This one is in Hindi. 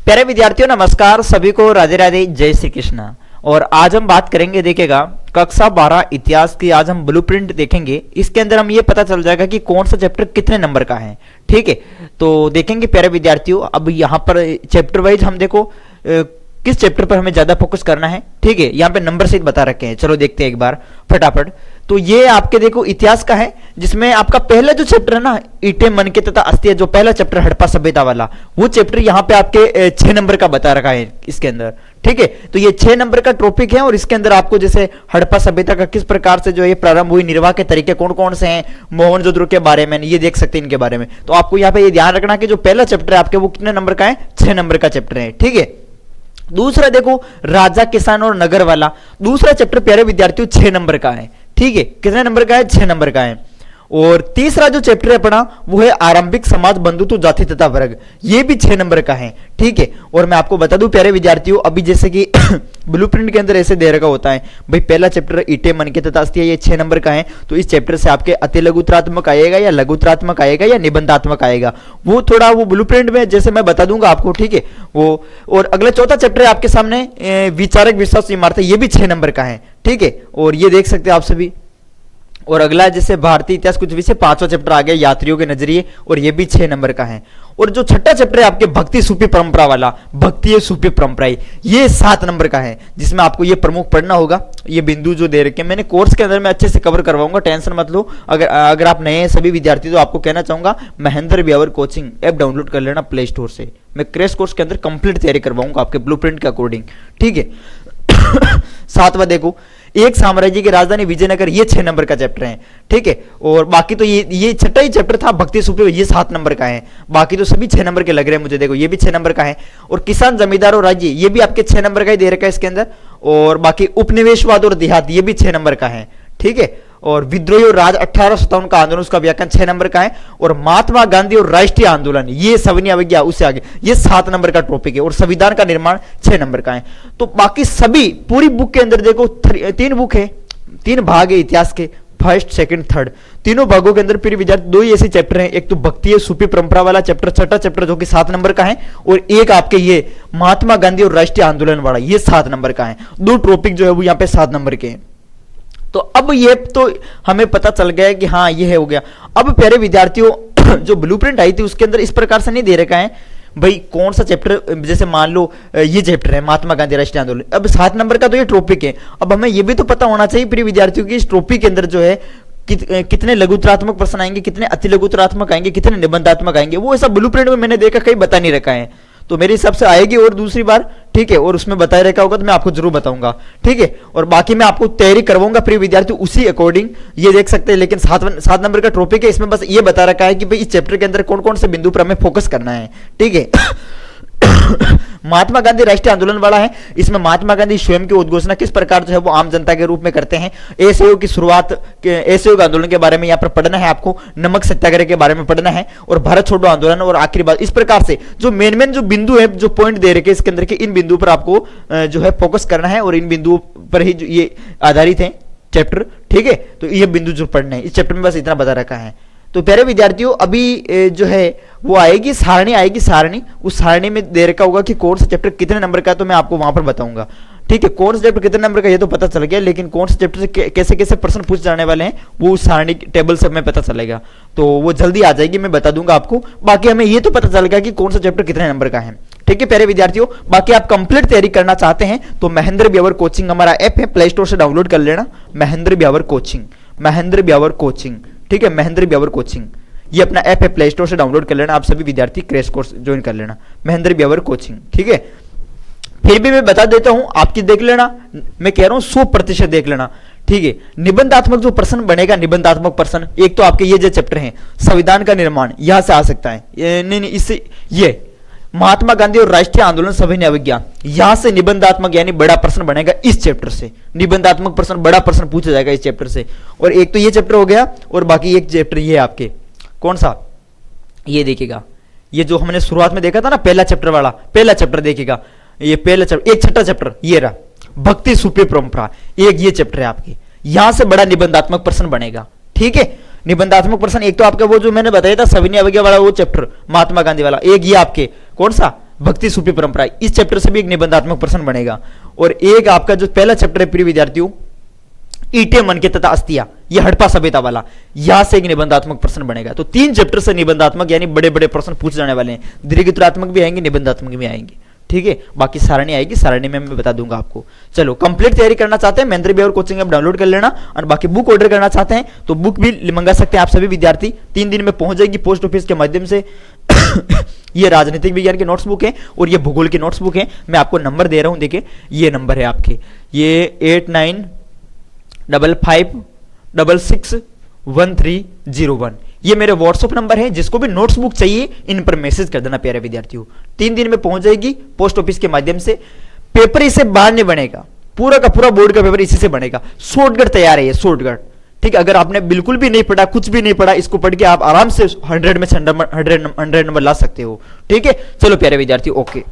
प्यारे विद्यार्थियों नमस्कार, सभी को राधे राधे, जय श्री कृष्ण। और आज हम बात करेंगे, देखिएगा कक्षा 12 इतिहास की आज हम ब्लूप्रिंट देखेंगे। इसके अंदर हम ये पता चल जाएगा कि कौन सा चैप्टर कितने नंबर का है। ठीक है, तो देखेंगे प्यारे विद्यार्थियों। अब यहाँ पर चैप्टर वाइज हम देखो किस चैप्टर पर हमें ज्यादा फोकस करना है। ठीक है, यहाँ पे नंबर सहित बता रखे हैं। चलो देखते हैं एक बार फटाफट। तो ये आपके देखो इतिहास का है, जिसमें आपका पहला जो चैप्टर है ना, ईंटें मनके तथा अस्थियां, जो पहला चैप्टर हड़प्पा सभ्यता वाला, वो चैप्टर यहाँ पे आपके 6 नंबर का बता रखा है इसके अंदर। ठीक है, तो ये 6 नंबर का टॉपिक है और इसके अंदर आपको जैसे हड़प्पा सभ्यता का किस प्रकार से जो ये प्रारंभ हुई, निर्वाह के तरीके कौन कौन से हैं, मोहनजोदड़ो के बारे में ये देख सकते हैं इनके बारे में। तो आपको यहाँ पे ये ध्यान रखना कि जो पहला चैप्टर है आपके वो कितने नंबर का है, 6 नंबर का चैप्टर है। ठीक है, दूसरा देखो राजा किसान और नगर वाला, दूसरा चैप्टर प्यारे विद्यार्थियों 6 नंबर का है। ठीक है, कितने नंबर का है, 6 नंबर का है। और तीसरा जो चैप्टर है अपना वो है आरंभिक समाज, बंधुत्व, जाति तथा वर्ग, ये भी 6 नंबर का है। ठीक है, और मैं आपको बता दूं प्यारे विद्यार्थियों, अभी जैसे कि ब्लूप्रिंट के अंदर ऐसे दे रखा होता है भाई, पहला चैप्टर ईंटें मनके तथा अस्थियां, ये 6 नंबर का है। तो इस चैप्टर से आपके अति लघुत्रात्मक आएगा या लघुत्रात्मक आएगा या निबंधात्मक आएगा, वो थोड़ा वो ब्लूप्रिंट में जैसे मैं बता दूंगा आपको। ठीक है, वो और अगला चौथा चैप्टर है आपके सामने विचारक विश्वास इमारतें, ये भी 6 नंबर का है। ठीक है, और ये देख सकते हैं आप सभी। और अगला जैसे भारतीय इतिहास कुछ विषय, 5वां चैप्टर आ गया यात्रियों के नजरिए, और ये भी 6 नंबर का है। और जो छठा चैप्टर है आपके भक्ति सूफी परंपरा वाला, भक्ति सूफी परंपरा, ये 7 नंबर का है, जिसमें आपको ये प्रमुख पढ़ना होगा। ये बिंदु जो दे रखे हैं मैंने कोर्स के अंदर मैं अच्छे से कवर करवाऊंगा, टेंशन मत लो। अगर आप नए हैं सभी विद्यार्थी, तो आपको कहना चाहूंगा Mahendra Beawar coaching app download कर लेना प्ले स्टोर से। मैं क्रैश कोर्स के अंदर कंप्लीट तैयारी करवाऊंगा आपके ब्लूप्रिंट के अकॉर्डिंग। ठीक है, 7वां देखो एक साम्राज्य की राजधानी विजयनगर, ये 6 नंबर का चैप्टर है। ठीक है, और बाकी तो ये छठा ही चैप्टर था भक्ति सूफी, ये 7 नंबर का है। बाकी तो सभी 6 नंबर के लग रहे हैं मुझे, देखो ये भी 6 नंबर का है। और किसान, जमींदार और राज्य, ये भी आपके 6 नंबर का ही दे रखा है इसके अंदर। और बाकी उपनिवेशवाद और देहात, ये भी 6 नंबर का है। ठीक है, और विद्रोही और राज 1857 का आंदोलन, उसका व्याख्यान 6 नंबर का है। और महात्मा गांधी और राष्ट्रीय आंदोलन, ये सविनय अवज्ञा, उससे आगे ये 7 नंबर का टॉपिक है। और संविधान का निर्माण 6 नंबर का है। तो बाकी सभी पूरी बुक के अंदर देखो 3 बुक है, 3 भाग है इतिहास के, फर्स्ट सेकंड थर्ड, तीनों भागों के अंदर फिर विद्यार्थी 2 ही ऐसे चैप्टर हैं। एक तो भक्ति सूफी परंपरा वाला चैप्टर, छठा चैप्टर जो कि 7 नंबर का है, और एक आपके ये महात्मा गांधी और राष्ट्रीय आंदोलन वाला, ये 7 नंबर का है। 2 टॉपिक जो है वो यहाँ पे 7 नंबर के हैं। तो अब ये तो हमें पता चल गया कि हाँ ये है, हो गया। अब प्यारे विद्यार्थियों जो ब्लूप्रिंट आई थी उसके अंदर इस प्रकार से नहीं दे रखा है भाई कौन सा चैप्टर, जैसे मान लो ये चैप्टर है महात्मा गांधी राष्ट्रीय आंदोलन, अब 7 नंबर का तो ये टॉपिक है। अब हमें ये भी तो पता होना चाहिए प्रिय विद्यार्थियों की इस टॉपिक के अंदर जो है कितने लघुत्रात्मक प्रश्न आएंगे, कितने अति लघुत्रात्मक आएंगे, कितने निबंधात्मक आएंगे, वो ऐसा ब्लूप्रिंट में मैंने देखा कहीं बता नहीं रखा है। तो मेरे हिसाब से आएगी और दूसरी बार। ठीक है, और उसमें बताया रखा होगा तो मैं आपको जरूर बताऊंगा। ठीक है, और बाकी मैं आपको तैयारी करवाऊंगा प्रिय विद्यार्थी उसी अकॉर्डिंग, ये देख सकते हैं। लेकिन 7 नंबर का टॉपिक है, इसमें बस ये बता रखा है कि भाई इस चैप्टर के अंदर कौन कौन से बिंदु पर हमें फोकस करना है। ठीक है, महात्मा गांधी राष्ट्रीय आंदोलन वाला है, इसमें महात्मा गांधी स्वयं की उद्घोषणा किस प्रकार जो है वो आम जनता के रूप में करते हैं, असहयोग की शुरुआत, असहयोग आंदोलन के बारे में यहाँ पर पढ़ना है आपको, नमक सत्याग्रह के बारे में पढ़ना है, और भारत छोड़ो आंदोलन, और आखिरी बात। इस प्रकार से जो मेन जो बिंदु है, जो पॉइंट दे रखे इसके अंदर के, इन बिंदु पर आपको जो है फोकस करना है, और इन बिंदुओं पर ही ये आधारित है चैप्टर। ठीक है, तो ये बिंदु जो पढ़ना है इस चैप्टर में बस इतना बता रखा है। तो प्यारे विद्यार्थियों अभी जो है वो आएगी सारणी, आएगी सारणी, उस सारणी में दे रखा होगा कि कौन सा चैप्टर कितने नंबर का है, तो मैं आपको वहां पर बताऊंगा। ठीक है, कौन सा चैप्टर कितने नंबर का ये तो पता चल गया, लेकिन कौन से चैप्टर से कैसे कैसे प्रश्न पूछ जाने वाले हैं वो उस सारणी टेबल से हमें पता चलेगा। तो वो जल्दी आ जाएगी, मैं बता दूंगा आपको। बाकी हमें ये तो पता चल गया कि कौन सा चैप्टर कितने नंबर का है। ठीक है प्यारे विद्यार्थियों, बाकी आप कंप्लीट तैयारी करना चाहते हैं तो महेंद्र ब्यावर कोचिंग हमारा ऐप है, प्ले स्टोर से डाउनलोड कर लेना। Mahendra Beawar coaching, Mahendra Beawar coaching. ठीक है, महेंद्र ब्यावर कोचिंग ये अपना ऐप है, प्ले स्टोर से डाउनलोड कर लेना। आप सभी विद्यार्थी क्रैश कोर्स ज्वाइन कर लेना, महेंद्र ब्यावर कोचिंग। ठीक है, फिर भी मैं बता देता हूं, आपकी देख लेना, मैं कह रहा हूं 100% देख लेना। ठीक है, निबंधात्मक जो प्रश्न बनेगा, निबंधात्मक प्रश्न, एक तो आपके ये जो चैप्टर है संविधान का निर्माण, यहां से आ सकता है, नहीं इससे ये महात्मा गांधी और राष्ट्रीय आंदोलन सविनय अवज्ञा, यहां से निबंधात्मक यानी बड़ा प्रश्न बनेगा इस चैप्टर से, निबंधात्मक प्रश्न बड़ा प्रश्न पूछा जाएगा इस चैप्टर से। और एक तो ये चैप्टर हो गया, और बाकी एक चैप्टर ये आपके कौन सा, ये देखिएगा, ये जो हमने शुरुआत में देखा था ना पहला चैप्टर वाला, पहला चैप्टर देखिएगा, ये पहला चैप्टर, एक छठा चैप्टर ये रहा भक्ति सूफी परंपरा, एक ये चैप्टर है आपके, यहां से बड़ा निबंधात्मक प्रश्न बनेगा। ठीक है, निबंधात्मक प्रश्न एक तो आपका वो जो मैंने बताया था सविनय अवज्ञा वाला वो चैप्टर महात्मा गांधी वाला, एक ये आपके कौन सा भक्ति सूफी परंपरा, इस चैप्टर से भी एक निबंधात्मक प्रश्न बनेगा। और एक आपका जो पहला चैप्टर है प्रिय विद्यार्थियों, ईटे मन के तथा अस्थिया, ये हड़प्पा सभ्यता वाला, यहां से एक निबंधात्मक प्रश्न बनेगा। तो 3 चैप्टर से निबंधात्मक यानी बड़े बड़े प्रश्न पूछ जाने वाले हैं, दीर्घोत्तरात्मक भी आएंगे, निबंधात्मक भी आएंगे, ठीक है। बाकी सारणी आएगी, सारणी में मैं बता दूंगा आपको। चलो, कंप्लीट तैयारी करना चाहते हैं Mahendra Bihar coaching app download कर लेना, और बाकी बुक ऑर्डर करना चाहते हैं तो बुक भी मंगा सकते हैं आप सभी विद्यार्थी। 3 दिन में पहुंच जाएगी पोस्ट ऑफिस के माध्यम से। ये राजनीतिक विज्ञान की नोट्स बुक है और ये भूगोल की नोट्स बुक है। मैं आपको नंबर दे रहा हूं, देखिए ये नंबर है आपके, ये 8955661301। ये मेरे व्हाट्सएप नंबर है, जिसको भी नोट्स बुक चाहिए इन पर मैसेज कर देना प्यारे विद्यार्थियों। 3 दिन में पहुंच जाएगी पोस्ट ऑफिस के माध्यम से। पेपर इससे बाहर नहीं बनेगा, पूरा का पूरा बोर्ड का पेपर इसी से बनेगा। शॉर्टकट तैयार है ये, शॉर्टकट, ठीक है। अगर आपने बिल्कुल भी नहीं पढ़ा, कुछ भी नहीं पढ़ा, इसको पढ़ के आप आराम से 100 में से 100 नंबर ला सकते हो, ठीक है। चलो प्यारे विद्यार्थी, ओके।